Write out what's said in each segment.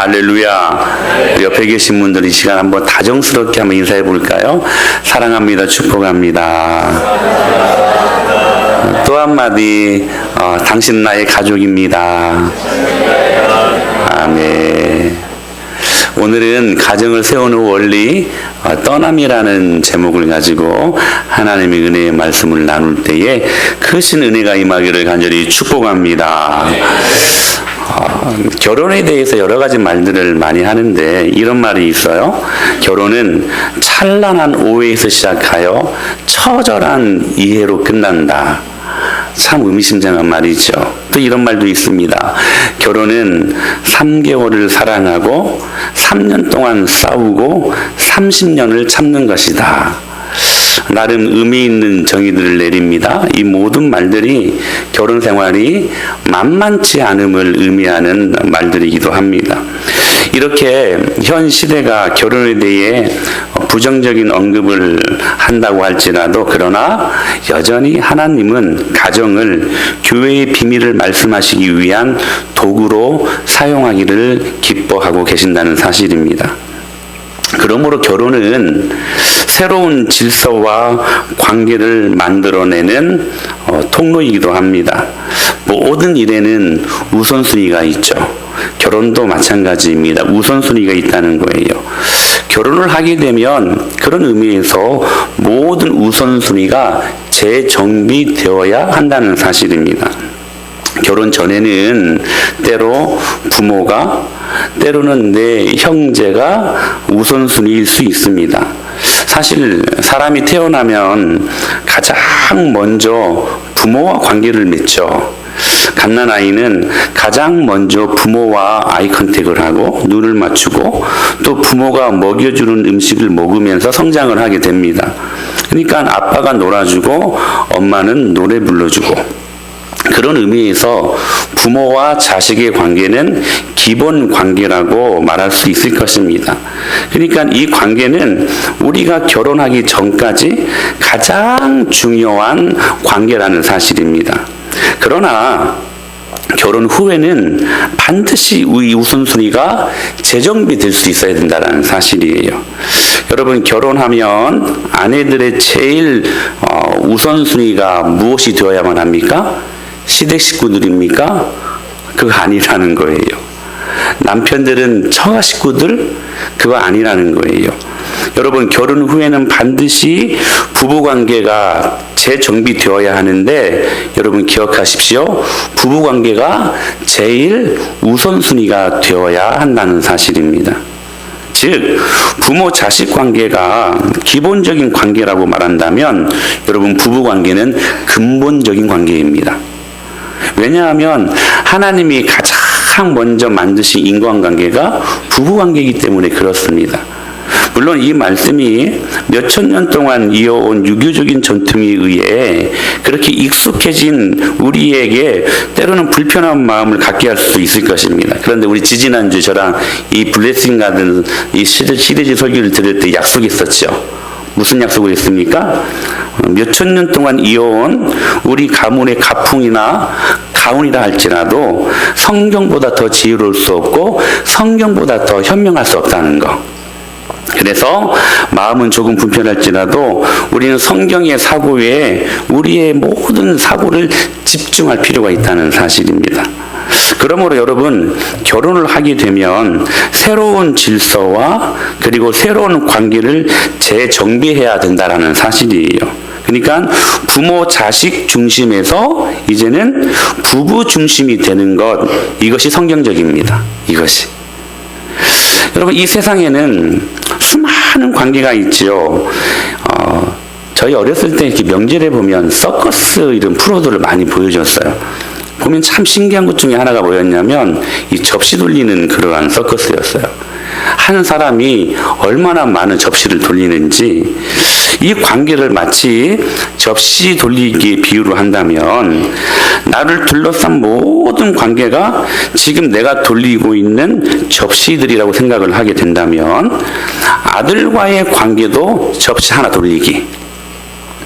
할렐루야. 옆에 계신 분들 이 시간 한번 다정스럽게 한번 인사해 볼까요? 사랑합니다. 축복합니다. 또 한마디, 당신 나의 가족입니다. 아멘. 오늘은 가정을 세우는 원리, 떠남이라는 제목을 가지고 하나님의 은혜의 말씀을 나눌 때에 크신 은혜가 임하기를 간절히 축복합니다. 결혼에 대해서 여러 가지 말들을 많이 하는데 이런 말이 있어요. 결혼은 찬란한 오해에서 시작하여 처절한 이해로 끝난다. 참 의미심장한 말이죠. 또 이런 말도 있습니다. 결혼은 3개월을 사랑하고 3년 동안 싸우고 30년을 참는 것이다. 나름 의미 있는 정의들을 내립니다. 이 모든 말들이 결혼 생활이 만만치 않음을 의미하는 말들이기도 합니다. 이렇게 현 시대가 결혼에 대해 부정적인 언급을 한다고 할지라도 그러나 여전히 하나님은 가정을 교회의 비밀을 말씀하시기 위한 도구로 사용하기를 기뻐하고 계신다는 사실입니다. 그러므로 결혼은 새로운 질서와 관계를 만들어내는 통로이기도 합니다. 모든 일에는 우선순위가 있죠. 결혼도 마찬가지입니다. 우선순위가 있다는 거예요. 결혼을 하게 되면 그런 의미에서 모든 우선순위가 재정비되어야 한다는 사실입니다. 결혼 전에는 때로 부모가 때로는 내 형제가 우선순위일 수 있습니다. 사실 사람이 태어나면 가장 먼저 부모와 관계를 맺죠. 갓난아이는 가장 먼저 부모와 아이 컨택을 하고 눈을 맞추고 또 부모가 먹여주는 음식을 먹으면서 성장을 하게 됩니다. 그러니까 아빠가 놀아주고 엄마는 노래 불러주고 그런 의미에서 부모와 자식의 관계는 기본 관계라고 말할 수 있을 것입니다. 그러니까 이 관계는 우리가 결혼하기 전까지 가장 중요한 관계라는 사실입니다. 그러나 결혼 후에는 반드시 이 우선순위가 재정비될 수 있어야 된다는 사실이에요. 여러분 결혼하면 아내들의 제일 우선순위가 무엇이 되어야만 합니까? 시댁 식구들입니까? 그거 아니라는 거예요. 남편들은 처가 식구들? 그거 아니라는 거예요. 여러분 결혼 후에는 반드시 부부관계가 재정비되어야 하는데 여러분 기억하십시오. 부부관계가 제일 우선순위가 되어야 한다는 사실입니다. 즉 부모 자식 관계가 기본적인 관계라고 말한다면 여러분 부부관계는 근본적인 관계입니다. 왜냐하면 하나님이 가장 먼저 만드신 인간관계가 부부관계이기 때문에 그렇습니다. 물론 이 말씀이 몇천 년 동안 이어온 유교적인 전통에 의해 그렇게 익숙해진 우리에게 때로는 불편한 마음을 갖게 할 수도 있을 것입니다. 그런데 우리 지지난주 저랑 이 블레싱 가든 이 시대지 설교를 들을 때 약속했었죠. 무슨 약속을 했습니까? 몇천 년 동안 이어온 우리 가문의 가풍이나 가훈이라 할지라도 성경보다 더 지혜로울 수 없고 성경보다 더 현명할 수 없다는 거. 그래서 마음은 조금 불편할지라도 우리는 성경의 사고에 우리의 모든 사고를 집중할 필요가 있다는 사실입니다. 그러므로 여러분 결혼을 하게 되면 새로운 질서와 그리고 새로운 관계를 재정비해야 된다는 사실이에요. 그러니까 부모 자식 중심에서 이제는 부부 중심이 되는 것, 이것이 성경적입니다. 이것이. 여러분 이 세상에는 수많은 관계가 있지요. 저희 어렸을 때 이렇게 명절에 보면 서커스 이런 프로들을 많이 보여줬어요. 보면 참 신기한 것 중에 하나가 뭐였냐면 이 접시 돌리는 그러한 서커스였어요. 한 사람이 얼마나 많은 접시를 돌리는지 이 관계를 마치 접시 돌리기에 비유로 한다면 나를 둘러싼 모든 관계가 지금 내가 돌리고 있는 접시들이라고 생각을 하게 된다면 아들과의 관계도 접시 하나 돌리기,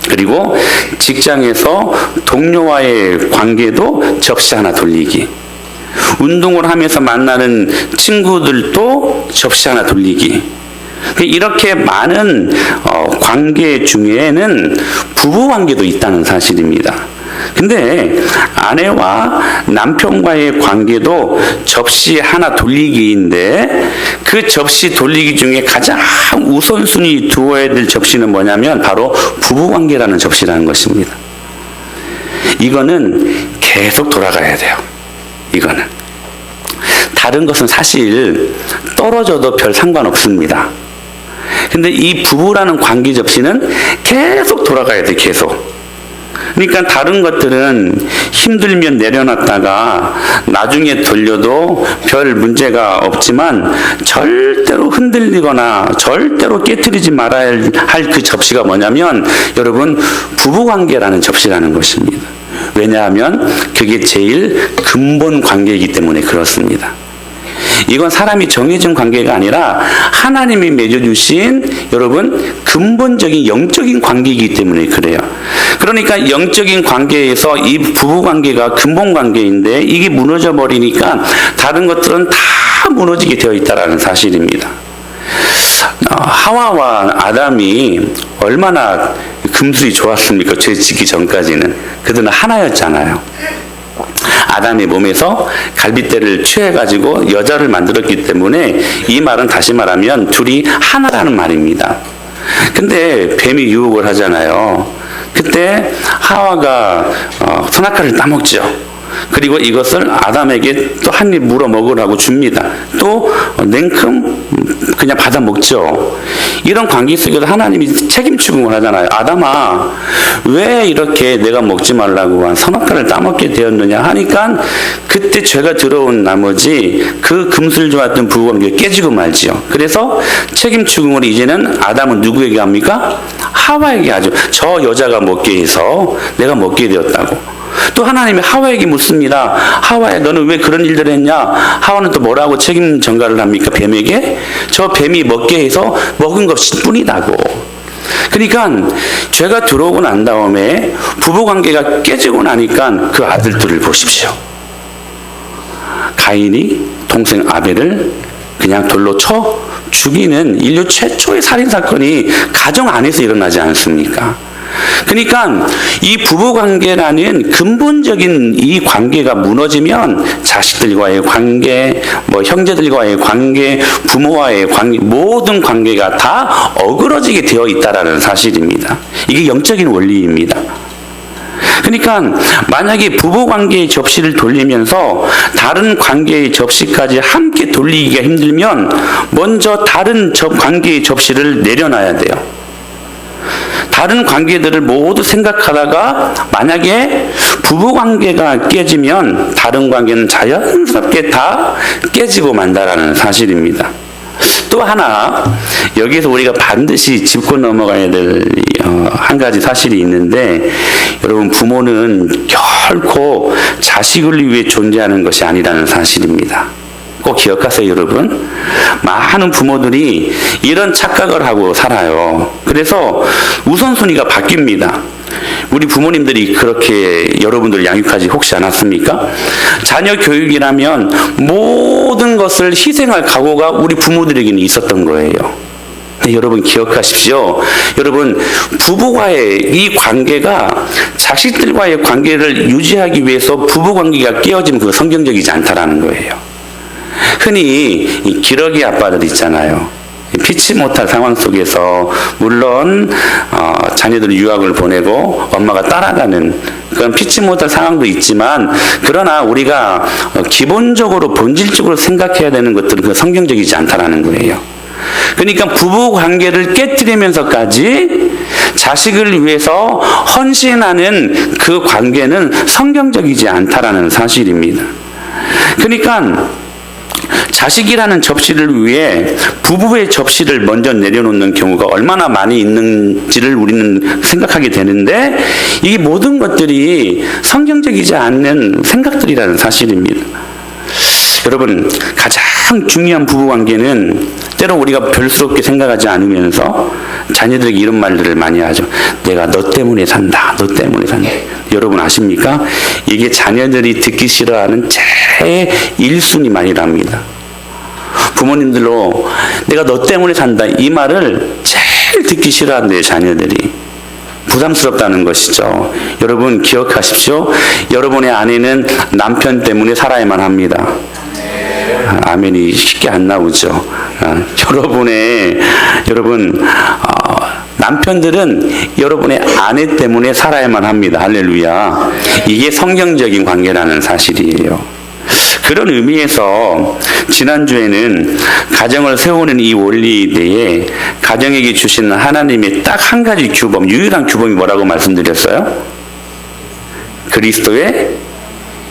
그리고 직장에서 동료와의 관계도 접시 하나 돌리기, 운동을 하면서 만나는 친구들도 접시 하나 돌리기. 이렇게 많은 관계 중에는 부부 관계도 있다는 사실입니다. 근데 아내와 남편과의 관계도 접시 하나 돌리기인데 그 접시 돌리기 중에 가장 우선순위 두어야 될 접시는 뭐냐면 바로 부부 관계라는 접시라는 것입니다. 이거는 계속 돌아가야 돼요. 이거는. 다른 것은 사실 떨어져도 별 상관없습니다. 근데 이 부부라는 관계 접시는 계속 돌아가야 돼, 계속. 그러니까 다른 것들은 힘들면 내려놨다가 나중에 돌려도 별 문제가 없지만 절대로 흔들리거나 절대로 깨트리지 말아야 할 그 접시가 뭐냐면 여러분 부부관계라는 접시라는 것입니다. 왜냐하면 그게 제일 근본 관계이기 때문에 그렇습니다. 이건 사람이 정해진 관계가 아니라 하나님이 맺어주신 여러분 근본적인 영적인 관계이기 때문에 그래요. 그러니까 영적인 관계에서 이 부부관계가 근본 관계인데 이게 무너져 버리니까 다른 것들은 다 무너지게 되어 있다는 사실입니다. 하와와 아담이 얼마나 금술이 좋았습니까? 죄 짓기 전까지는. 그들은 하나였잖아요. 아담의 몸에서 갈빗대를 취해가지고 여자를 만들었기 때문에 이 말은 다시 말하면 둘이 하나라는 말입니다. 근데 뱀이 유혹을 하잖아요. 그때 하와가 선악과를 따먹죠. 그리고 이것을 아담에게 또 한 입 물어 먹으라고 줍니다. 또 냉큼 그냥 받아 먹죠. 이런 관계 속에서 하나님이 책임 추궁을 하잖아요. 아담아, 왜 이렇게 내가 먹지 말라고 한 선악과를 따먹게 되었느냐 하니까 그때 죄가 들어온 나머지 그 금술 좋았던 부부관계가 깨지고 말지요. 그래서 책임 추궁을 이제는 아담은 누구에게 합니까? 하와에게 하죠. 저 여자가 먹게 해서 내가 먹게 되었다고. 또 하나님이 하와에게 묻습니다. 하와야, 너는 왜 그런 일들을 했냐? 하와는 또 뭐라고 책임 전가를 합니까? 뱀에게? 저 뱀이 먹게 해서 먹은 것일 뿐이다고. 그러니까 죄가 들어오고 난 다음에 부부관계가 깨지고 나니까 그 아들들을 보십시오. 가인이 동생 아벨을 그냥 돌로 쳐 죽이는 인류 최초의 살인사건이 가정 안에서 일어나지 않습니까? 그러니까 이 부부관계라는 근본적인 이 관계가 무너지면 자식들과의 관계, 형제들과의 관계, 부모와의 관계, 모든 관계가 다 어그러지게 되어 있다는 사실입니다. 이게 영적인 원리입니다. 그러니까 만약에 부부관계의 접시를 돌리면서 다른 관계의 접시까지 함께 돌리기가 힘들면 먼저 다른 관계의 접시를 내려놔야 돼요. 다른 관계들을 모두 생각하다가 만약에 부부관계가 깨지면 다른 관계는 자연스럽게 다 깨지고 만다라는 사실입니다. 또 하나 여기서 우리가 반드시 짚고 넘어가야 될 한 가지 사실이 있는데 여러분 부모는 결코 자식을 위해 존재하는 것이 아니라는 사실입니다. 꼭 기억하세요, 여러분. 많은 부모들이 이런 착각을 하고 살아요. 그래서 우선순위가 바뀝니다. 우리 부모님들이 그렇게 여러분들 양육하지 혹시 않았습니까? 자녀 교육이라면 모든 것을 희생할 각오가 우리 부모들에게는 있었던 거예요. 네, 여러분 기억하십시오. 여러분 부부와의 이 관계가 자식들과의 관계를 유지하기 위해서 부부관계가 깨어지면 그거 성경적이지 않다라는 거예요. 흔히 이 기러기 아빠들 있잖아요. 피치 못할 상황 속에서 물론 자녀들 유학을 보내고 엄마가 따라가는 그런 피치 못할 상황도 있지만 그러나 우리가 기본적으로 본질적으로 생각해야 되는 것들은 그 성경적이지 않다라는 거예요. 그러니까 부부 관계를 깨뜨리면서까지 자식을 위해서 헌신하는 그 관계는 성경적이지 않다라는 사실입니다. 그러니까 자식이라는 접시를 위해 부부의 접시를 먼저 내려놓는 경우가 얼마나 많이 있는지를 우리는 생각하게 되는데 이 모든 것들이 성경적이지 않는 생각들이라는 사실입니다. 여러분 가장 중요한 부부관계는 때로 우리가 별스럽게 생각하지 않으면서 자녀들에게 이런 말들을 많이 하죠. 내가 너 때문에 산다. 너 때문에 산다. 여러분 아십니까? 이게 자녀들이 듣기 싫어하는 제일 1순위 말이랍니다. 부모님들로 내가 너 때문에 산다. 이 말을 제일 듣기 싫어한대요, 자녀들이. 부담스럽다는 것이죠. 여러분 기억하십시오. 여러분의 아내는 남편 때문에 살아야만 합니다. 아멘이 쉽게 안 나오죠. 여러분 남편들은 여러분의 아내 때문에 살아야만 합니다. 할렐루야. 이게 성경적인 관계라는 사실이에요. 그런 의미에서 지난주에는 가정을 세우는 이 원리에 대해 가정에게 주시는 하나님의 딱 한 가지 규범, 유일한 규범이 뭐라고 말씀드렸어요? 그리스도의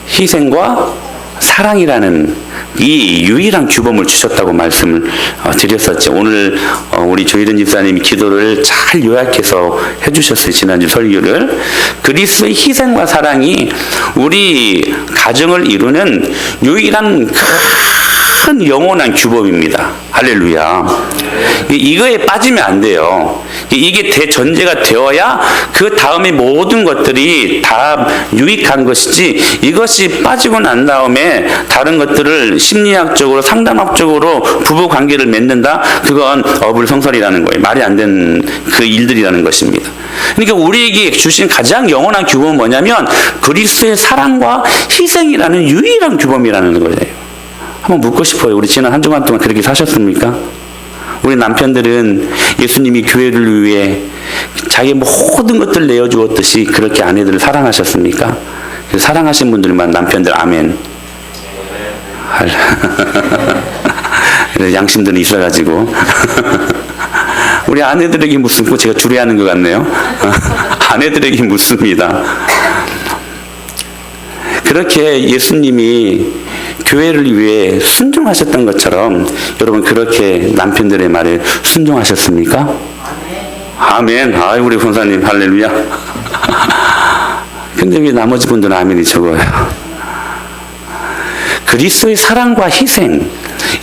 희생과 사랑이라는 이 유일한 규범을 주셨다고 말씀을 드렸었죠. 오늘 우리 조희든 집사님이 기도를 잘 요약해서 해주셨어요. 지난주 설교를. 그리스도의 희생과 사랑이 우리 가정을 이루는 유일한 큰 영원한 규범입니다. 할렐루야. 이거에 빠지면 안 돼요. 이게 대전제가 되어야 그 다음에 모든 것들이 다 유익한 것이지, 이것이 빠지고 난 다음에 다른 것들을 심리학적으로 상담학적으로 부부 관계를 맺는다? 그건 어불성설이라는 거예요. 말이 안 되는 그 일들이라는 것입니다. 그러니까 우리에게 주신 가장 영원한 규범은 뭐냐면 그리스도의 사랑과 희생이라는 유일한 규범이라는 거예요. 한번 묻고 싶어요. 우리 지난 한 주간 동안 그렇게 사셨습니까? 우리 남편들은 예수님이 교회를 위해 자기 모든 것들을 내어주었듯이 그렇게 아내들을 사랑하셨습니까? 사랑하신 분들만 남편들 아멘. 양심들이 있어가지고 우리 아내들에게 묻고 제가 주례하는 것 같네요. 아내들에게 묻습니다. 그렇게 예수님이 교회를 위해 순종하셨던 것처럼 여러분 그렇게 남편들의 말에 순종하셨습니까? 아멘. 아이 우리 권사님 할렐루야. 근데 왜 나머지 분들은 아멘이 적어요? 그리스도의 사랑과 희생,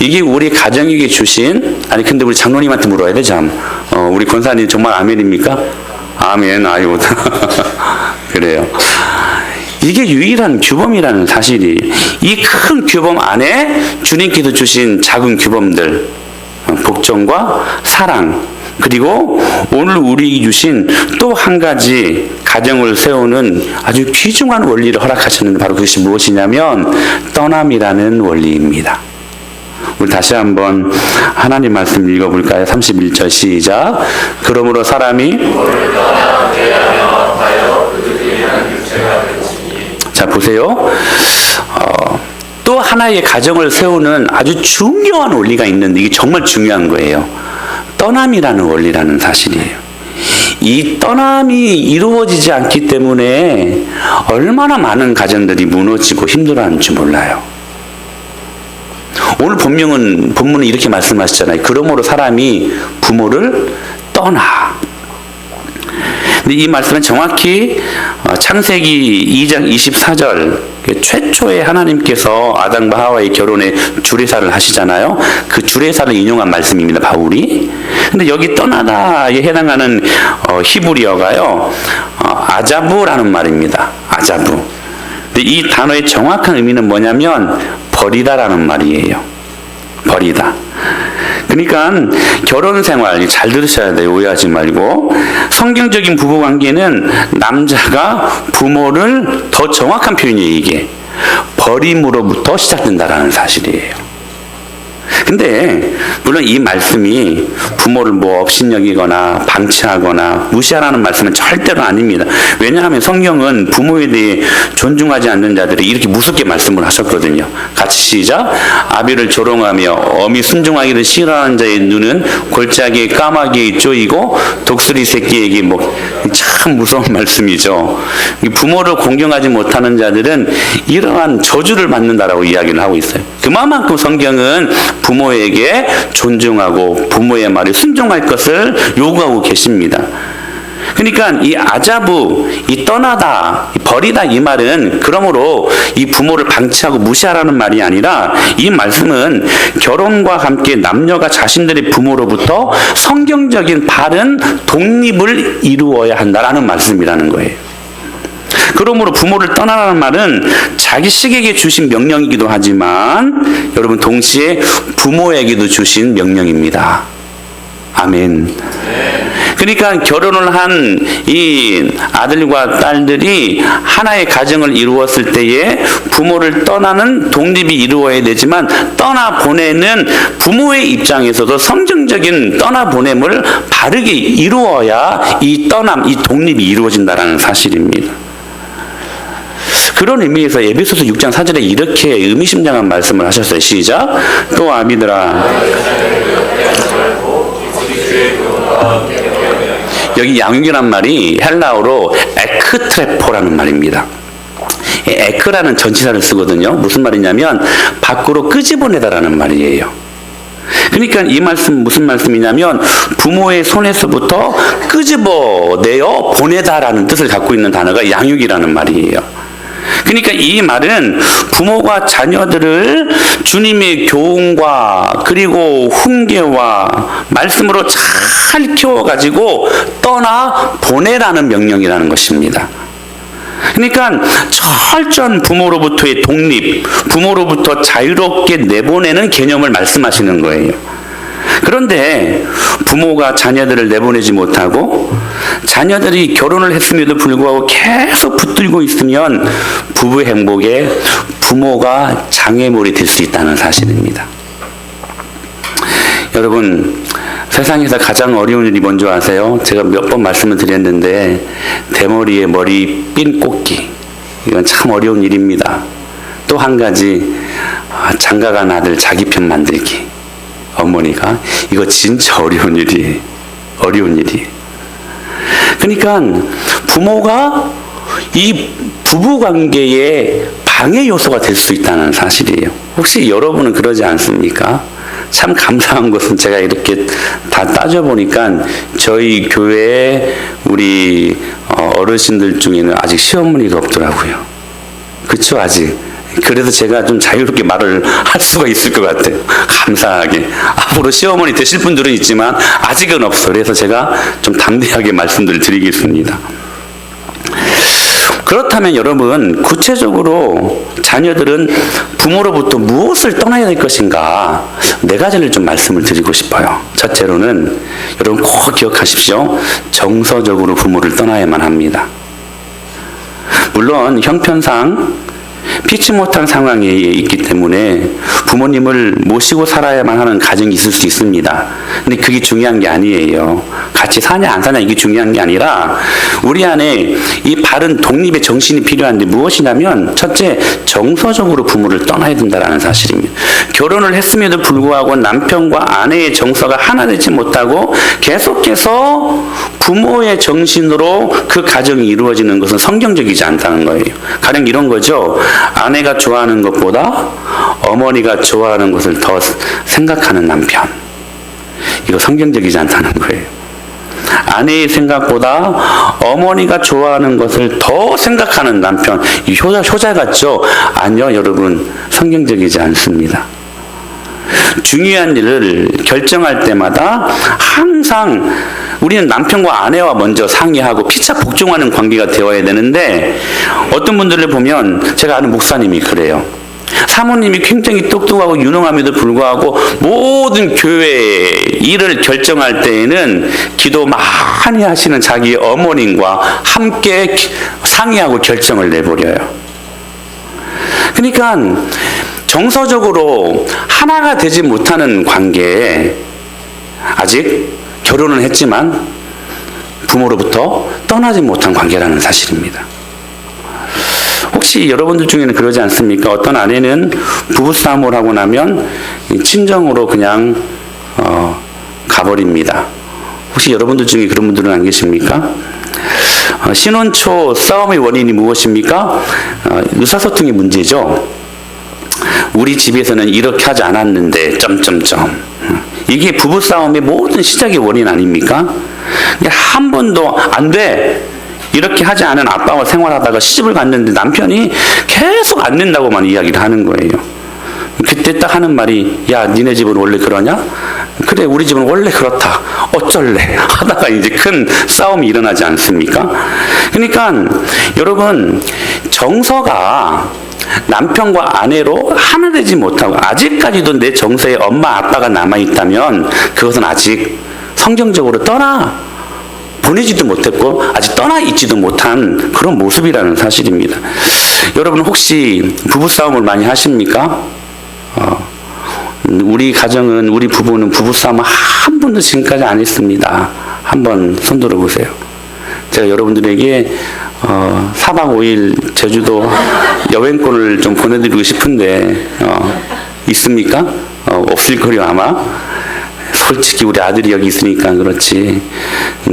이게 우리 가정에게 주신, 아니 근데 우리 장로님한테 물어야 돼 참. 우리 권사님 정말 아멘입니까? 아멘. 아이고 그래요. 이게 유일한 규범이라는 사실이, 이 큰 규범 안에 주님께서 주신 작은 규범들, 복종과 사랑, 그리고 오늘 우리에게 주신 또 한 가지 가정을 세우는 아주 귀중한 원리를 허락하셨는데 바로 그것이 무엇이냐면 떠남이라는 원리입니다. 우리 다시 한번 하나님 말씀 읽어볼까요? 31절 시작. 그러므로 사람이 자 보세요. 또 하나의 가정을 세우는 아주 중요한 원리가 있는데 이게 정말 중요한 거예요. 떠남이라는 원리라는 사실이에요. 이 떠남이 이루어지지 않기 때문에 얼마나 많은 가정들이 무너지고 힘들어하는지 몰라요. 오늘 본문은 이렇게 말씀하시잖아요. 그러므로 사람이 부모를 떠나. 근데 이 말씀은 정확히 창세기 2장 24절 최초에 하나님께서 아담과 하와의 결혼에 주례사를 하시잖아요. 그 주례사를 인용한 말씀입니다. 바울이. 근데 여기 떠나다에 해당하는 히브리어가요. 아자부라는 말입니다. 아자부. 근데 이 단어의 정확한 의미는 뭐냐면 버리다라는 말이에요. 버리다. 그러니까 결혼 생활 잘 들으셔야 돼요. 오해하지 말고. 성경적인 부부 관계는 남자가 부모를 더 정확한 표현이에요. 이게 버림으로부터 시작된다라는 사실이에요. 근데 물론 이 말씀이 부모를 뭐 업신여기거나 방치하거나 무시하라는 말씀은 절대로 아닙니다. 왜냐하면 성경은 부모에 대해 존중하지 않는 자들이 이렇게 무섭게 말씀을 하셨거든요. 같이 시작. 아비를 조롱하며 어미 순종하기를 싫어하는 자의 눈은 골짜기에 까마귀에 쪼이고 독수리 새끼에게 참 무서운 말씀이죠. 부모를 공경하지 못하는 자들은 이러한 저주를 받는다라고 이야기를 하고 있어요. 그만큼 성경은 부모에게 존중하고 부모의 말에 순종할 것을 요구하고 계십니다. 그러니까 이 아자부, 이 떠나다, 이 버리다 이 말은 그러므로 이 부모를 방치하고 무시하라는 말이 아니라 이 말씀은 결혼과 함께 남녀가 자신들의 부모로부터 성경적인 바른 독립을 이루어야 한다라는 말씀이라는 거예요. 그러므로 부모를 떠나라는 말은 자기식에게 주신 명령이기도 하지만 여러분 동시에 부모에게도 주신 명령입니다. 아멘. 그러니까 결혼을 한 이 아들과 딸들이 하나의 가정을 이루었을 때에 부모를 떠나는 독립이 이루어야 되지만 떠나보내는 부모의 입장에서도 성경적인 떠나보냄을 바르게 이루어야 이 떠남, 이 독립이 이루어진다는 사실입니다. 그런 의미에서 에베소서 6장 4절에 이렇게 의미심장한 말씀을 하셨어요. 시작. 또 아비들아. 여기 양육이란 말이 헬라어로 에크트레포라는 말입니다. 에크라는 전치사를 쓰거든요. 무슨 말이냐면 밖으로 끄집어내다라는 말이에요. 그러니까 이 말씀 무슨 말씀이냐면 부모의 손에서부터 끄집어내어 보내다라는 뜻을 갖고 있는 단어가 양육이라는 말이에요. 그러니까 이 말은 부모가 자녀들을 주님의 교훈과 그리고 훈계와 말씀으로 잘 키워가지고 떠나 보내라는 명령이라는 것입니다. 그러니까 철저한 부모로부터의 독립, 부모로부터 자유롭게 내보내는 개념을 말씀하시는 거예요. 그런데 부모가 자녀들을 내보내지 못하고 자녀들이 결혼을 했음에도 불구하고 계속 붙들고 있으면 부부의 행복에 부모가 장애물이 될 수 있다는 사실입니다. 여러분, 세상에서 가장 어려운 일이 뭔지 아세요? 제가 몇 번 말씀을 드렸는데 대머리에 머리 핀 꽂기, 이건 참 어려운 일입니다. 또 한 가지, 장가간 아들 자기 편 만들기. 어머니가 이거 진짜 어려운 일이에요. 어려운 일이. 그러니까 부모가 이 부부 관계의 방해 요소가 될 수 있다는 사실이에요. 혹시 여러분은 그러지 않습니까? 참 감사한 것은 제가 이렇게 다 따져보니까 저희 교회에 우리 어르신들 중에는 아직 시어머니가 없더라고요. 그쵸, 아직. 그래서 제가 좀 자유롭게 말을 할 수가 있을 것 같아요. 감사하게. 앞으로 시어머니 되실 분들은 있지만 아직은 없어. 그래서 제가 좀 담대하게 말씀들을 드리겠습니다. 그렇다면 여러분, 구체적으로 자녀들은 부모로부터 무엇을 떠나야 될 것인가? 네 가지를 좀 말씀을 드리고 싶어요. 첫째로는 여러분 꼭 기억하십시오. 정서적으로 부모를 떠나야만 합니다. 물론 형편상 피치 못한 상황에 있기 때문에 부모님을 모시고 살아야만 하는 가정이 있을 수 있습니다. 근데 그게 중요한 게 아니에요. 같이 사냐 안 사냐 이게 중요한 게 아니라 우리 안에 이 바른 독립의 정신이 필요한데 무엇이냐면 첫째, 정서적으로 부모를 떠나야 된다는 사실입니다. 결혼을 했음에도 불구하고 남편과 아내의 정서가 하나 되지 못하고 계속해서 부모의 정신으로 그 가정이 이루어지는 것은 성경적이지 않다는 거예요. 가령 이런 거죠. 아내가 좋아하는 것보다 어머니가 좋아하는 것을 더 생각하는 남편. 이거 성경적이지 않다는 거예요. 아내의 생각보다 어머니가 좋아하는 것을 더 생각하는 남편. 이 효자 같죠? 아니요, 여러분. 성경적이지 않습니다. 중요한 일을 결정할 때마다 항상 우리는 남편과 아내와 먼저 상의하고 피차 복종하는 관계가 되어야 되는데 어떤 분들을 보면 제가 아는 목사님이 그래요. 사모님이 굉장히 똑똑하고 유능함에도 불구하고 모든 교회 일을 결정할 때에는 기도 많이 하시는 자기 어머님과 함께 상의하고 결정을 내버려요. 그러니까 정서적으로 하나가 되지 못하는 관계에 아직 결혼은 했지만 부모로부터 떠나지 못한 관계라는 사실입니다. 혹시 여러분들 중에는 그러지 않습니까? 어떤 아내는 부부싸움을 하고 나면 친정으로 그냥 가버립니다. 혹시 여러분들 중에 그런 분들은 안 계십니까? 신혼 초 싸움의 원인이 무엇입니까? 의사소통의 문제죠. 우리 집에서는 이렇게 하지 않았는데 점점점 이게 부부싸움의 모든 시작의 원인 아닙니까? 한 번도 안 돼! 이렇게 하지 않은 아빠와 생활하다가 시집을 갔는데 남편이 계속 안 된다고만 이야기를 하는 거예요. 그때 딱 하는 말이, 야, 니네 집은 원래 그러냐? 그래, 우리 집은 원래 그렇다. 어쩔래? 하다가 이제 큰 싸움이 일어나지 않습니까? 그러니까 여러분, 정서가 남편과 아내로 하나 되지 못하고 아직까지도 내 정서에 엄마 아빠가 남아있다면 그것은 아직 성경적으로 보내지도 못했고 아직 떠나 있지도 못한 그런 모습이라는 사실입니다. 여러분 혹시 부부싸움을 많이 하십니까? 우리 가정은, 우리 부부는 부부싸움 한 번도 지금까지 안 했습니다. 한번 손들어 보세요. 제가 여러분들에게 4박 5일 제주도 여행권을 좀 보내드리고 싶은데 있습니까? 없을 거요 아마. 솔직히 우리 아들이 여기 있으니까 그렇지.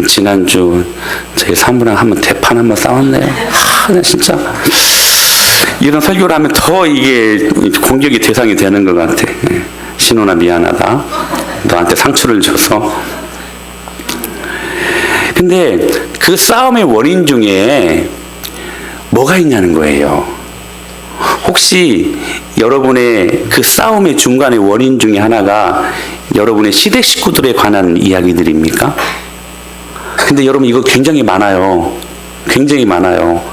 지난주 저희 사모랑 한번 대판 한번 싸웠네요. 나 진짜 이런 설교를 하면 더 이게 공격의 대상이 되는 것 같아. 신혼아 미안하다. 너한테 상처를 줘서. 근데 그 싸움의 원인 중에 뭐가 있냐는 거예요. 혹시 여러분의 그 싸움의 중간의 원인 중에 하나가 여러분의 시댁 식구들에 관한 이야기들입니까? 근데 여러분 이거 굉장히 많아요. 굉장히 많아요.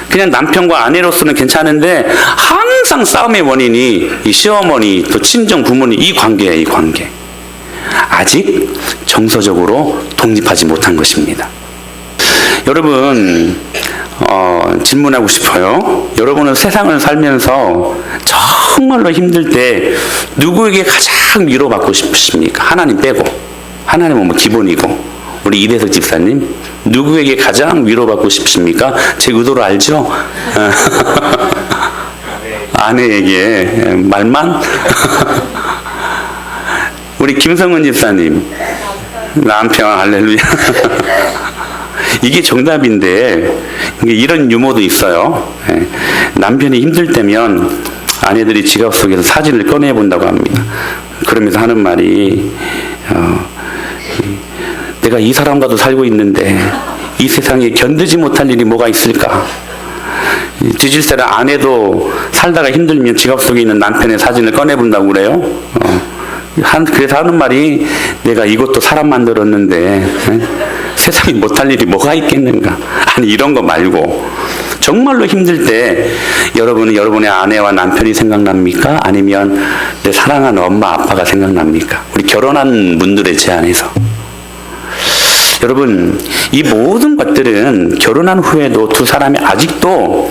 그냥 남편과 아내로서는 괜찮은데 항상 싸움의 원인이 이 시어머니 또 친정 부모님 이 관계예요. 이 관계. 아직 정서적으로 독립하지 못한 것입니다. 여러분 질문하고 싶어요. 여러분은 세상을 살면서 정말로 힘들 때 누구에게 가장 위로받고 싶으십니까? 하나님 빼고. 하나님은 뭐 기본이고. 우리 이대석 집사님 누구에게 가장 위로받고 싶으십니까? 제 의도를 알죠? 아내에게 말만? 우리 김성은 집사님 남편 할렐루야. 이게 정답인데 이런 유머도 있어요. 남편이 힘들 때면 아내들이 지갑 속에서 사진을 꺼내 본다고 합니다. 그러면서 하는 말이 내가 이 사람과도 살고 있는데 이 세상에 견디지 못할 일이 뭐가 있을까? 뒤질세라 아내도 살다가 힘들면 지갑 속에 있는 남편의 사진을 꺼내 본다고 그래요. 그래서 하는 말이 내가 이것도 사람 만들었는데 세상에 못할 일이 뭐가 있겠는가. 아니 이런 거 말고 정말로 힘들 때 여러분은 여러분의 아내와 남편이 생각납니까? 아니면 내 사랑하는 엄마 아빠가 생각납니까? 우리 결혼한 분들의 제안에서 여러분 이 모든 것들은 결혼한 후에도 두 사람이 아직도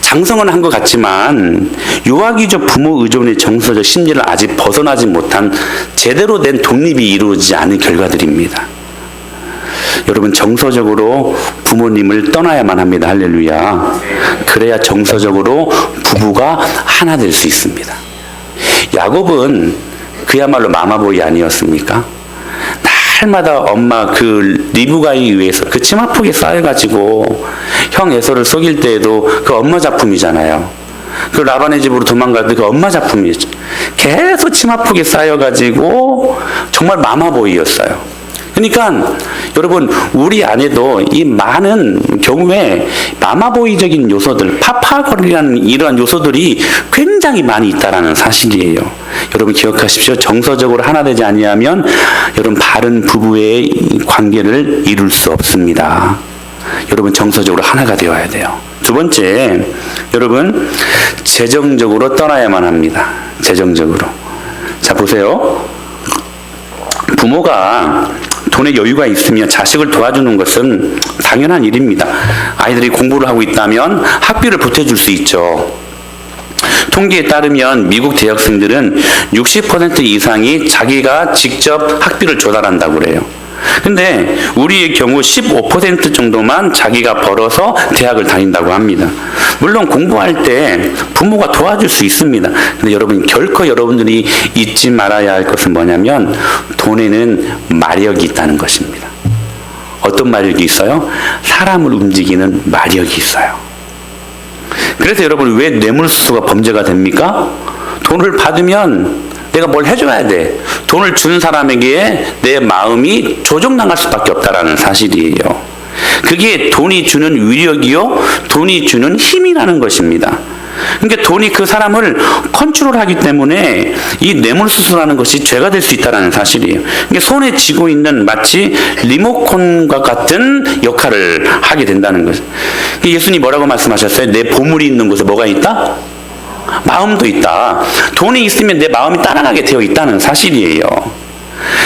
장성은 한 것 같지만 유아기적 부모 의존의 정서적 심리를 아직 벗어나지 못한 제대로 된 독립이 이루어지지 않은 결과들입니다. 여러분 정서적으로 부모님을 떠나야만 합니다. 할렐루야. 그래야 정서적으로 부부가 하나 될 수 있습니다. 야곱은 그야말로 마마보이 아니었습니까? 날마다 엄마 그 리브가에 의해서 그 치마폭에 쌓여가지고 형 에서를 속일 때에도 그 엄마 작품이잖아요. 그 라반의 집으로 도망갈 때 그 엄마 작품이었죠. 계속 치마폭에 쌓여가지고 정말 마마보이였어요. 그러니까 여러분 우리 안에도 이 많은 경우에 마마보이적인 요소들, 파파거리라는 이러한 요소들이 굉장히 많이 있다라는 사실이에요. 여러분 기억하십시오. 정서적으로 하나 되지 아니하면 여러분 바른 부부의 관계를 이룰 수 없습니다. 여러분 정서적으로 하나가 되어야 돼요. 두 번째, 여러분 재정적으로 떠나야만 합니다. 재정적으로. 자 보세요. 부모가 돈에 여유가 있으면 자식을 도와주는 것은 당연한 일입니다. 아이들이 공부를 하고 있다면 학비를 보태줄 수 있죠. 통계에 따르면 미국 대학생들은 60% 이상이 자기가 직접 학비를 조달한다고 그래요. 근데 우리의 경우 15% 정도만 자기가 벌어서 대학을 다닌다고 합니다. 물론 공부할 때 부모가 도와줄 수 있습니다. 근데 여러분 결코 여러분들이 잊지 말아야 할 것은 뭐냐면 돈에는 마력이 있다는 것입니다. 어떤 마력이 있어요? 사람을 움직이는 마력이 있어요. 그래서 여러분 왜 뇌물수수가 범죄가 됩니까? 돈을 받으면 내가 뭘 해줘야 돼. 돈을 준 사람에게 내 마음이 조종당할 수밖에 없다라는 사실이에요. 그게 돈이 주는 위력이요, 돈이 주는 힘이라는 것입니다. 그러니까 돈이 그 사람을 컨트롤하기 때문에 이 뇌물수수라는 것이 죄가 될 수 있다는 사실이에요. 그러니까 손에 쥐고 있는 마치 리모컨과 같은 역할을 하게 된다는 거죠. 예수님 뭐라고 말씀하셨어요? 내 보물이 있는 곳에 뭐가 있다? 마음도 있다. 돈이 있으면 내 마음이 따라가게 되어 있다는 사실이에요.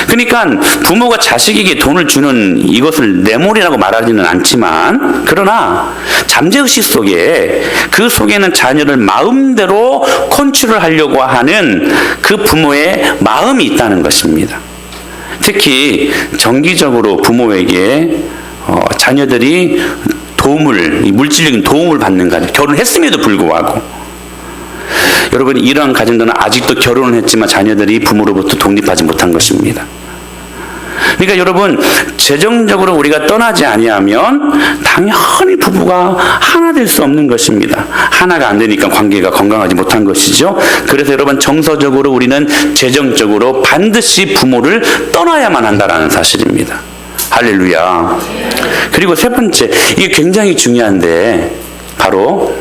그러니까 부모가 자식에게 돈을 주는 이것을 뇌물이라고 말하지는 않지만, 그러나 잠재의식 속에, 그 속에는 자녀를 마음대로 컨트롤하려고 하는 그 부모의 마음이 있다는 것입니다. 특히 정기적으로 부모에게 자녀들이 물질적인 도움을 받는 가정, 결혼했음에도 불구하고, 여러분, 이러한 가정들은 아직도 결혼을 했지만 자녀들이 부모로부터 독립하지 못한 것입니다. 그러니까 여러분, 재정적으로 우리가 떠나지 아니하면 당연히 부부가 하나 될 수 없는 것입니다. 하나가 안 되니까 관계가 건강하지 못한 것이죠. 그래서 여러분, 정서적으로 우리는 재정적으로 반드시 부모를 떠나야만 한다는 사실입니다. 할렐루야. 그리고 세 번째, 이게 굉장히 중요한데, 바로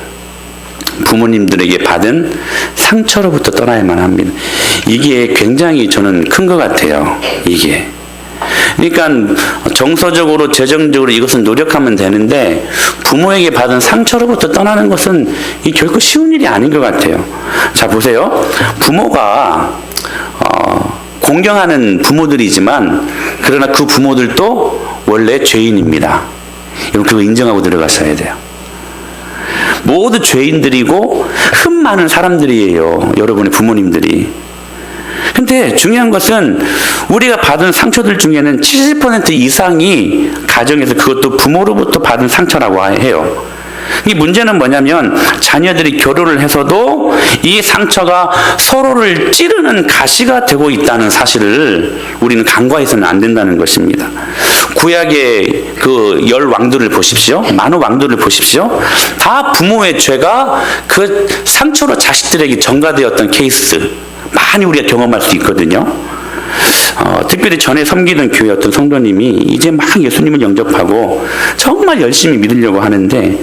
부모님들에게 받은 상처로부터 떠나야만 합니다. 이게 굉장히 저는 큰 것 같아요. 이게. 그러니까 정서적으로, 재정적으로 이것은 노력하면 되는데, 부모에게 받은 상처로부터 떠나는 것은 이 결코 쉬운 일이 아닌 것 같아요. 자, 보세요. 부모가 공경하는 부모들이지만, 그러나 그 부모들도 원래 죄인입니다. 여러분, 그거 인정하고 들어가셔야 돼요. 모두 죄인들이고 흠 많은 사람들이에요. 여러분의 부모님들이. 근데 중요한 것은 우리가 받은 상처들 중에는 70% 이상이 가정에서, 그것도 부모로부터 받은 상처라고 해요. 이 문제는 뭐냐면, 자녀들이 결혼을 해서도 이 상처가 서로를 찌르는 가시가 되고 있다는 사실을 우리는 간과해서는 안 된다는 것입니다. 구약의 그 10왕들을 보십시오. 많은 왕들을 보십시오. 다 부모의 죄가 그 상처로 자식들에게 전가되었던 케이스, 많이 우리가 경험할 수 있거든요. 특별히 전에 섬기던 교회 어떤 성도님이 이제 막 예수님을 영접하고 정말 열심히 믿으려고 하는데,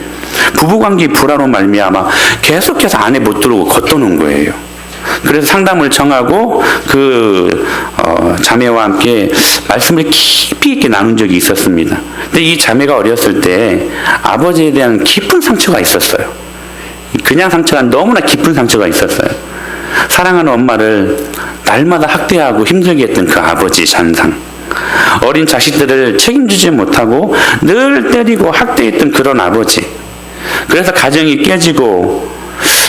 부부관계 불화로 말미암아 계속해서 안에 못 들어오고 겉도는 거예요. 그래서 상담을 청하고 그 자매와 함께 말씀을 깊이 있게 나눈 적이 있었습니다. 근데 이 자매가 어렸을 때 아버지에 대한 깊은 상처가 있었어요. 그냥 상처가 너무나 깊은 상처가 있었어요. 사랑하는 엄마를 날마다 학대하고 힘들게 했던 그 아버지 잔상, 어린 자식들을 책임지지 못하고 늘 때리고 학대했던 그런 아버지, 그래서 가정이 깨지고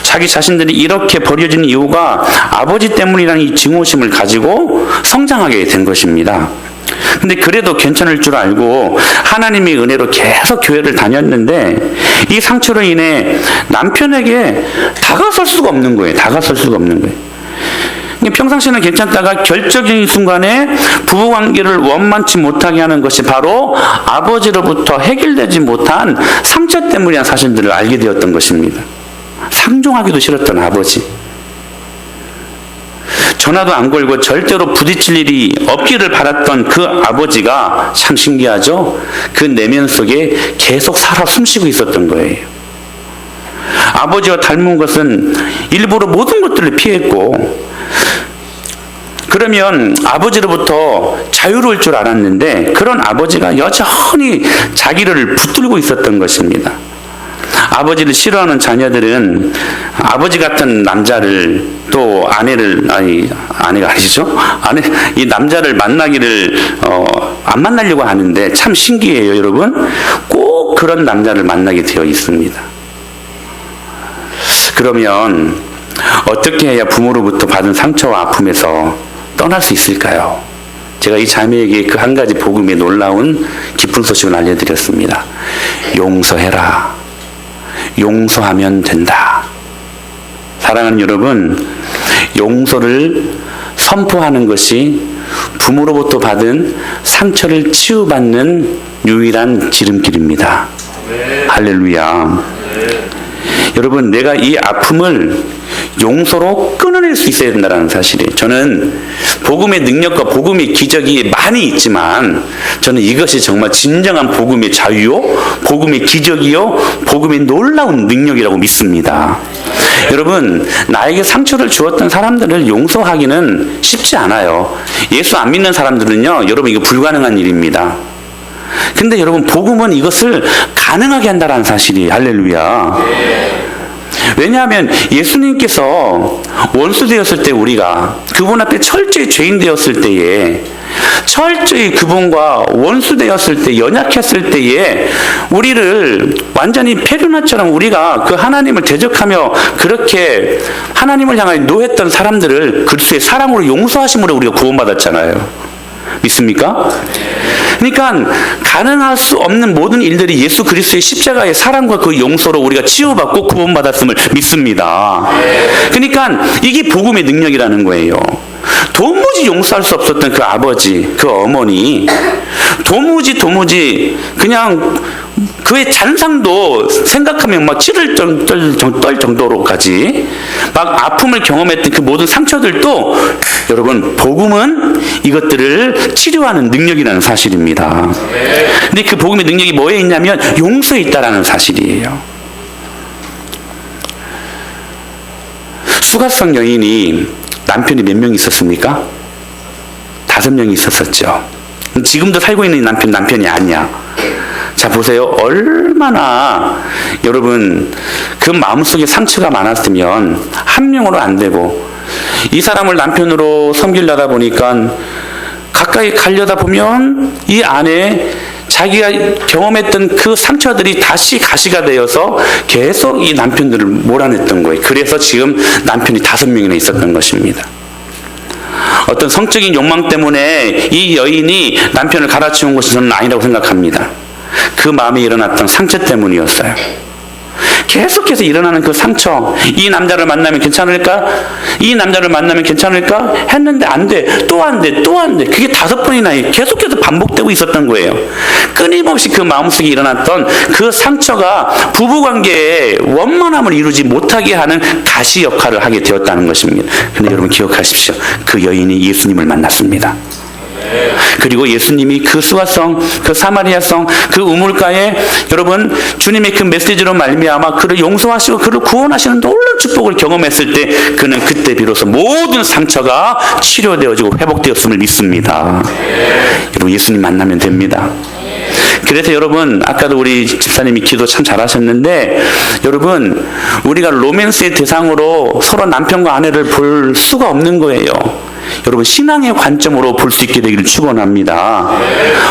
자기 자신들이 이렇게 버려진 이유가 아버지 때문이라는 이 증오심을 가지고 성장하게 된 것입니다. 근데 그래도 괜찮을 줄 알고 하나님의 은혜로 계속 교회를 다녔는데, 이 상처로 인해 남편에게 다가설 수가 없는 거예요. 다가설 수가 없는 거예요. 평상시에는 괜찮다가 결정적인 순간에 부부관계를 원만치 못하게 하는 것이 바로 아버지로부터 해결되지 못한 상처 때문이라는 사실들을 알게 되었던 것입니다. 상종하기도 싫었던 아버지, 전화도 안 걸고 절대로 부딪힐 일이 없기를 바랐던 그 아버지가, 참 신기하죠? 그 내면 속에 계속 살아 숨쉬고 있었던 거예요. 아버지와 닮은 것은 일부러 모든 것들을 피했고, 그러면 아버지로부터 자유로울 줄 알았는데, 그런 아버지가 여전히 자기를 붙들고 있었던 것입니다. 아버지를 싫어하는 자녀들은 아버지 같은 남자를, 또 아내가 아니죠? 이 남자를 만나기를 안 만나려고 하는데, 참 신기해요, 여러분. 꼭 그런 남자를 만나게 되어 있습니다. 그러면 어떻게 해야 부모로부터 받은 상처와 아픔에서 떠날 수 있을까요? 제가 이 자매에게 그 한 가지 복음의 놀라운 기쁜 소식을 알려드렸습니다. 용서해라. 용서하면 된다. 사랑하는 여러분, 용서를 선포하는 것이 부모로부터 받은 상처를 치유받는 유일한 지름길입니다. 네. 할렐루야. 네. 여러분, 내가 이 아픔을 용서로 끊어낼 수 있어야 된다는 사실이에요. 저는 복음의 능력과 복음의 기적이 많이 있지만 저는 이것이 정말 진정한 복음의 자유요, 복음의 기적이요, 복음의 놀라운 능력이라고 믿습니다. 여러분, 나에게 상처를 주었던 사람들을 용서하기는 쉽지 않아요. 예수 안 믿는 사람들은요, 여러분 이거 불가능한 일입니다. 근데 여러분, 복음은 이것을 가능하게 한다는 사실이 할렐루야. 왜냐하면 예수님께서 원수 되었을 때, 우리가 그분 앞에 철저히 죄인 되었을 때에, 철저히 그분과 원수 되었을 때, 연약했을 때에 우리를 완전히 페르나처럼 우리가 그 하나님을 대적하며 그렇게 하나님을 향하여 노했던 사람들을 그리스도의 사랑으로 용서하심으로 우리가 구원받았잖아요. 믿습니까? 그러니까 가능할 수 없는 모든 일들이 예수 그리스도의 십자가의 사랑과 그 용서로 우리가 치유받고 구원받았음을 믿습니다. 그러니까 이게 복음의 능력이라는 거예요. 도무지 용서할 수 없었던 그 아버지, 그 어머니, 도무지 그냥 그의 잔상도 생각하면 막 치를 떨 정도로까지 막 아픔을 경험했던 그 모든 상처들도, 여러분, 복음은 이것들을 치료하는 능력이라는 사실입니다. 근데 그 복음의 능력이 뭐에 있냐면 용서에 있다라는 사실이에요. 수가성 여인이 남편이 몇 명 있었습니까? 5명이 있었었죠. 지금도 살고 있는 남편이 아니야. 자, 보세요. 얼마나 여러분 그 마음속에 상처가 많았으면 한 명으로 안 되고, 이 사람을 남편으로 섬기려다 보니까 가까이 가려다 보면 이 안에 자기가 경험했던 그 상처들이 다시 가시가 되어서 계속 이 남편들을 몰아냈던 거예요. 그래서 지금 남편이 5명이나 있었던 것입니다. 어떤 성적인 욕망 때문에 이 여인이 남편을 갈아치운 것이 저는 아니라고 생각합니다. 그 마음에 일어났던 상처 때문이었어요. 계속해서 일어나는 그 상처, 이 남자를 만나면 괜찮을까? 이 남자를 만나면 괜찮을까? 했는데 안 돼, 또 안 돼, 또 안 돼. 그게 5번이나 계속해서 반복되고 있었던 거예요. 끊임없이 그 마음속에 일어났던 그 상처가 부부관계에 원만함을 이루지 못하게 하는 가시 역할을 하게 되었다는 것입니다. 근데 여러분 기억하십시오. 그 여인이 예수님을 만났습니다. 그리고 예수님이 그 수가성, 그 사마리아성, 그 우물가에 여러분 주님의 그 메시지로 말미암아 그를 용서하시고 그를 구원하시는 놀라운 축복을 경험했을 때, 그는 그때 비로소 모든 상처가 치료되어지고 회복되었음을 믿습니다. 여러분, 예수님 만나면 됩니다. 그래서 여러분, 아까도 우리 집사님이 기도 참 잘하셨는데, 여러분, 우리가 로맨스의 대상으로 서로 남편과 아내를 볼 수가 없는 거예요. 여러분, 신앙의 관점으로 볼 수 있게 되기를 축원합니다.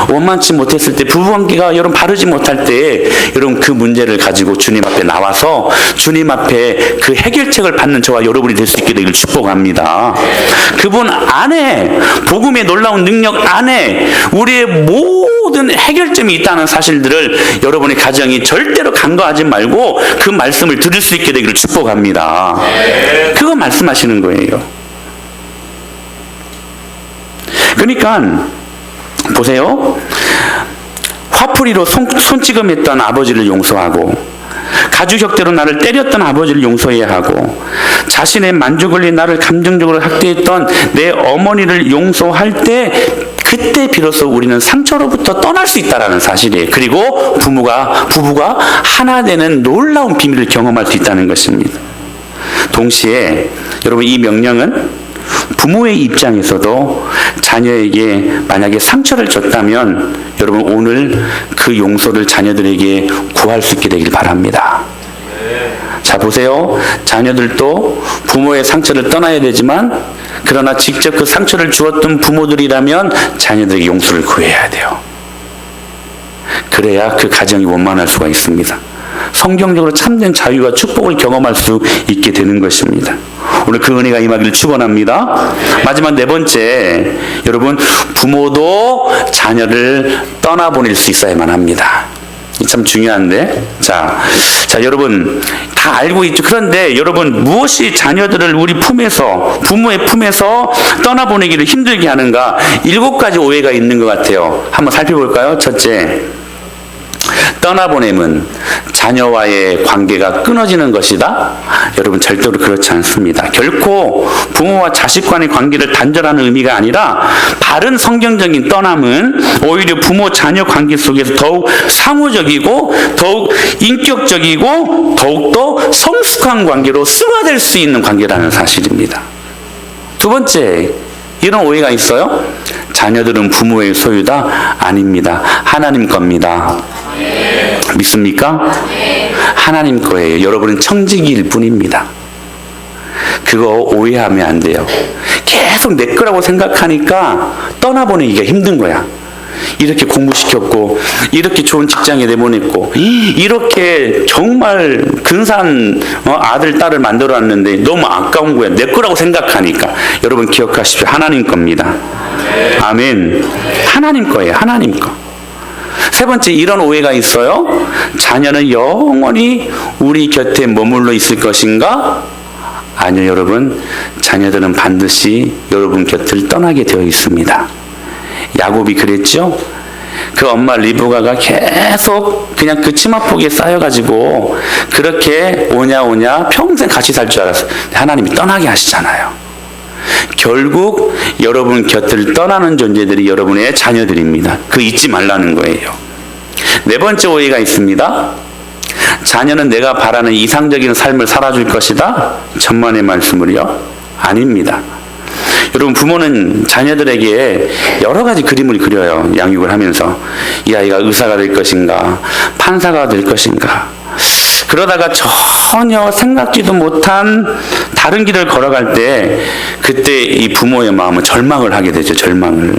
원만치 못했을 때, 부부관계가 여러분 바르지 못할 때, 여러분 그 문제를 가지고 주님 앞에 나와서 주님 앞에 그 해결책을 받는 저와 여러분이 될 수 있게 되기를 축복합니다. 그분 안에, 복음의 놀라운 능력 안에 우리의 모든 해결점이 있다는 사실들을 여러분의 가정이 절대로 간과하지 말고 그 말씀을 들을 수 있게 되기를 축복합니다. 그거 말씀하시는 거예요. 그러니까 보세요. 화풀이로 손찌검했던 아버지를 용서하고, 가주격대로 나를 때렸던 아버지를 용서해야 하고, 자신의 만족을 위해 나를 감정적으로 학대했던 내 어머니를 용서할 때, 그때 비로소 우리는 상처로부터 떠날 수 있다는 사실이에요. 그리고 부부가 하나 되는 놀라운 비밀을 경험할 수 있다는 것입니다. 동시에 여러분, 이 명령은 부모의 입장에서도 자녀에게 만약에 상처를 줬다면 여러분 오늘 그 용서를 자녀들에게 구할 수 있게 되길 바랍니다. 자, 보세요. 자녀들도 부모의 상처를 떠나야 되지만, 그러나 직접 그 상처를 주었던 부모들이라면 자녀들에게 용서를 구해야 돼요. 그래야 그 가정이 원만할 수가 있습니다. 성경적으로 참된 자유와 축복을 경험할 수 있게 되는 것입니다. 오늘 그 은혜가 임하기를 축원합니다. 마지막 4번째, 여러분, 부모도 자녀를 떠나보낼 수 있어야만 합니다. 참 중요한데, 자, 여러분 다 알고 있죠. 그런데 여러분, 무엇이 자녀들을 우리 품에서, 부모의 품에서 떠나보내기를 힘들게 하는가? 7가지 오해가 있는 것 같아요. 한번 살펴볼까요? 첫째, 떠나보냄은 자녀와의 관계가 끊어지는 것이다? 여러분, 절대로 그렇지 않습니다. 결코 부모와 자식 간의 관계를 단절하는 의미가 아니라 바른 성경적인 떠남은 오히려 부모 자녀 관계 속에서 더욱 사무적이고 더욱 인격적이고 더욱더 성숙한 관계로 승화될 수 있는 관계라는 사실입니다. 두 번째, 이런 오해가 있어요. 자녀들은 부모의 소유다? 아닙니다. 하나님 겁니다. 믿습니까? 하나님 거예요. 여러분은 청지기일 뿐입니다. 그거 오해하면 안 돼요. 계속 내 거라고 생각하니까 떠나보내기가 힘든 거야. 이렇게 공부시켰고, 이렇게 좋은 직장에 내보냈고, 이렇게 정말 근사한 아들, 딸을 만들어놨는데 너무 아까운 거야. 내 거라고 생각하니까. 여러분 기억하십시오. 하나님 겁니다. 아멘. 하나님 거예요. 하나님 거. 세 번째, 이런 오해가 있어요. 자녀는 영원히 우리 곁에 머물러 있을 것인가? 아니요, 여러분. 자녀들은 반드시 여러분 곁을 떠나게 되어 있습니다. 야곱이 그랬죠? 그 엄마 리브가가 계속 그냥 그 치마폭에 쌓여가지고 그렇게 오냐 평생 같이 살 줄 알았어요. 하나님이 떠나게 하시잖아요. 결국 여러분 곁을 떠나는 존재들이 여러분의 자녀들입니다. 그 잊지 말라는 거예요. 네 번째 오해가 있습니다. 자녀는 내가 바라는 이상적인 삶을 살아줄 것이다? 천만의 말씀을요? 아닙니다. 여러분, 부모는 자녀들에게 여러 가지 그림을 그려요. 양육을 하면서. 이 아이가 의사가 될 것인가, 판사가 될 것인가. 그러다가 전혀 생각지도 못한 다른 길을 걸어갈 때 그때 이 부모의 마음은 절망을 하게 되죠. 절망을.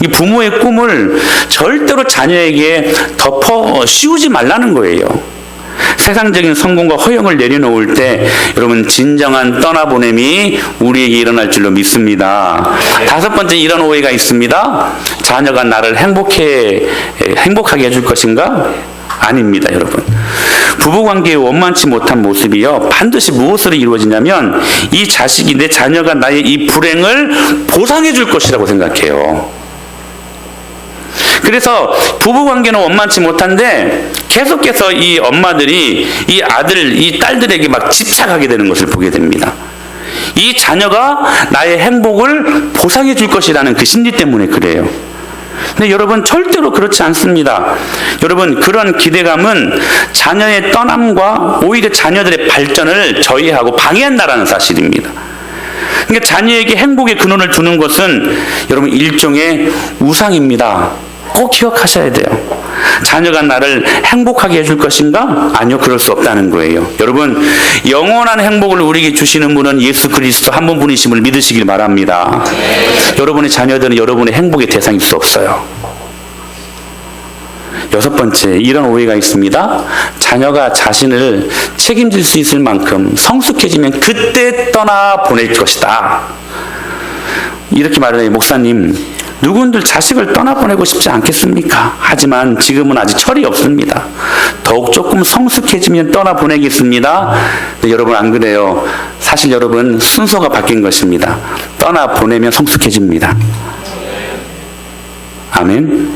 이 부모의 꿈을 절대로 자녀에게 덮어 씌우지 말라는 거예요. 세상적인 성공과 허영을 내려놓을 때 여러분, 진정한 떠나보냄이 우리에게 일어날 줄로 믿습니다. 다섯 번째, 이런 오해가 있습니다. 자녀가 나를 행복하게 해줄 것인가? 아닙니다, 여러분. 부부관계의 원만치 못한 모습이요, 반드시 무엇으로 이루어지냐면 이 자식이, 내 자녀가 나의 이 불행을 보상해 줄 것이라고 생각해요. 그래서 부부관계는 원만치 못한데 계속해서 이 엄마들이 이 아들, 이 딸들에게 막 집착하게 되는 것을 보게 됩니다. 이 자녀가 나의 행복을 보상해 줄 것이라는 그 심리 때문에 그래요. 근데 여러분, 절대로 그렇지 않습니다. 여러분, 그런 기대감은 자녀의 떠남과 오히려 자녀들의 발전을 저해하고 방해한다는 사실입니다. 그러니까 자녀에게 행복의 근원을 두는 것은 여러분 일종의 우상입니다. 꼭 기억하셔야 돼요. 자녀가 나를 행복하게 해줄 것인가? 아니요, 그럴 수 없다는 거예요. 여러분, 영원한 행복을 우리에게 주시는 분은 예수 그리스도 한 분뿐이심을 믿으시길 바랍니다. 여러분의 자녀들은 여러분의 행복의 대상일 수 없어요. 여섯 번째, 이런 오해가 있습니다. 자녀가 자신을 책임질 수 있을 만큼 성숙해지면 그때 떠나 보낼 것이다. 이렇게 말해요. 목사님, 누군들 자식을 떠나보내고 싶지 않겠습니까? 하지만 지금은 아직 철이 없습니다. 더욱 조금 성숙해지면 떠나보내겠습니다. 근데 여러분, 안 그래요. 사실 여러분, 순서가 바뀐 것입니다. 떠나보내면 성숙해집니다. 아멘.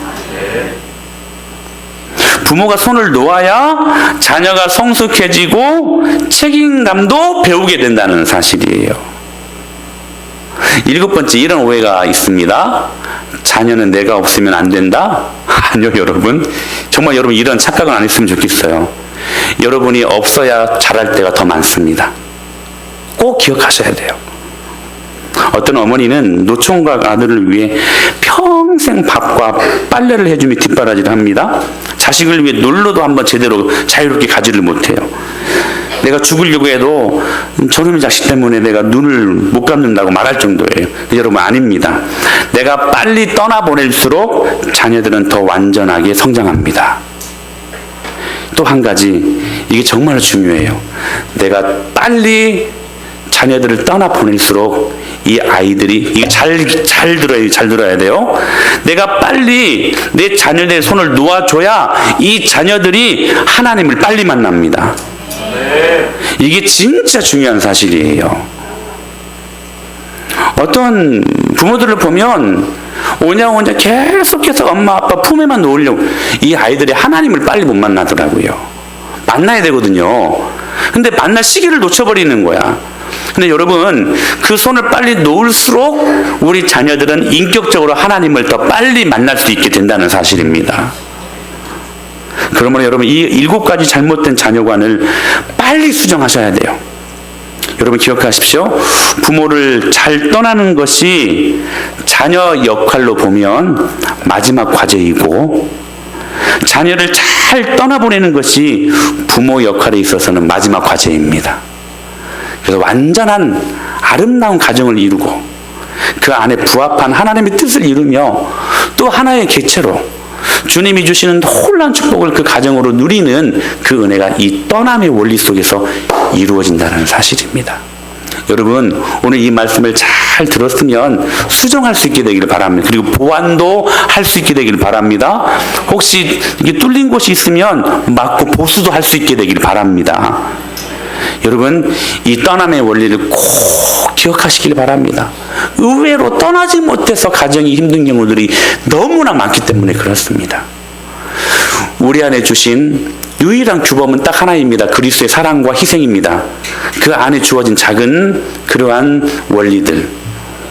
부모가 손을 놓아야 자녀가 성숙해지고 책임감도 배우게 된다는 사실이에요. 일곱 번째, 이런 오해가 있습니다. 자녀는 내가 없으면 안 된다? 아니요, 여러분. 정말 여러분, 이런 착각은 안 했으면 좋겠어요. 여러분이 없어야 잘할 때가 더 많습니다. 꼭 기억하셔야 돼요. 어떤 어머니는 노총각 아들을 위해 평생 밥과 빨래를 해주며 뒷바라지를 합니다. 자식을 위해 놀러도 한번 제대로 자유롭게 가지를 못해요. 내가 죽으려고 해도 저놈의 자식 때문에 내가 눈을 못 감는다고 말할 정도예요. 여러분, 아닙니다. 내가 빨리 떠나보낼수록 자녀들은 더 완전하게 성장합니다. 또 한 가지, 이게 정말 중요해요. 내가 빨리 자녀들을 떠나보낼수록 이 아이들이, 이게 잘 들어야 돼요. 내가 빨리 내 자녀들의 손을 놓아줘야 이 자녀들이 하나님을 빨리 만납니다. 이게 진짜 중요한 사실이에요. 어떤 부모들을 보면 오냐 계속해서 엄마 아빠 품에만 놓으려고. 이 아이들이 하나님을 빨리 못 만나더라고요. 만나야 되거든요. 근데 만날 시기를 놓쳐버리는 거야. 근데 여러분, 그 손을 빨리 놓을수록 우리 자녀들은 인격적으로 하나님을 더 빨리 만날 수 있게 된다는 사실입니다. 그러므로 여러분, 이 7가지 잘못된 자녀관을 빨리 수정하셔야 돼요. 여러분 기억하십시오. 부모를 잘 떠나는 것이 자녀 역할로 보면 마지막 과제이고, 자녀를 잘 떠나보내는 것이 부모 역할에 있어서는 마지막 과제입니다. 그래서 완전한 아름다운 가정을 이루고 그 안에 부합한 하나님의 뜻을 이루며 또 하나의 개체로 주님이 주시는 놀라운 축복을 그 가정으로 누리는 그 은혜가 이 떠남의 원리 속에서 이루어진다는 사실입니다. 여러분, 오늘 이 말씀을 잘 들었으면 수정할 수 있게 되기를 바랍니다. 그리고 보완도 할 수 있게 되기를 바랍니다. 혹시 이게 뚫린 곳이 있으면 막고 보수도 할 수 있게 되기를 바랍니다. 여러분, 이 떠남의 원리를 꼭 기억하시길 바랍니다. 의외로 떠나지 못해서 가정이 힘든 경우들이 너무나 많기 때문에 그렇습니다. 우리 안에 주신 유일한 규범은 딱 하나입니다. 그리스도의 사랑과 희생입니다. 그 안에 주어진 작은 그러한 원리들,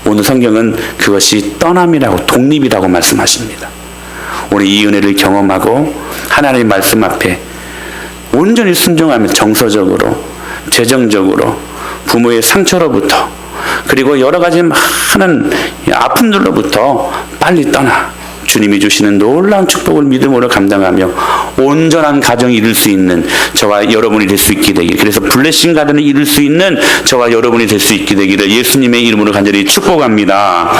오늘 성경은 그것이 떠남이라고, 독립이라고 말씀하십니다. 오늘 이 은혜를 경험하고 하나님의 말씀 앞에 온전히 순종하며 정서적으로, 재정적으로, 부모의 상처로부터, 그리고 여러 가지 많은 아픔들로부터 빨리 떠나 주님이 주시는 놀라운 축복을 믿음으로 감당하며 온전한 가정을 이룰 수 있는 저와 여러분이 될 수 있게 되길, 그래서 블레싱 가든을 이룰 수 있는 저와 여러분이 될 수 있게 되기를 예수님의 이름으로 간절히 축복합니다.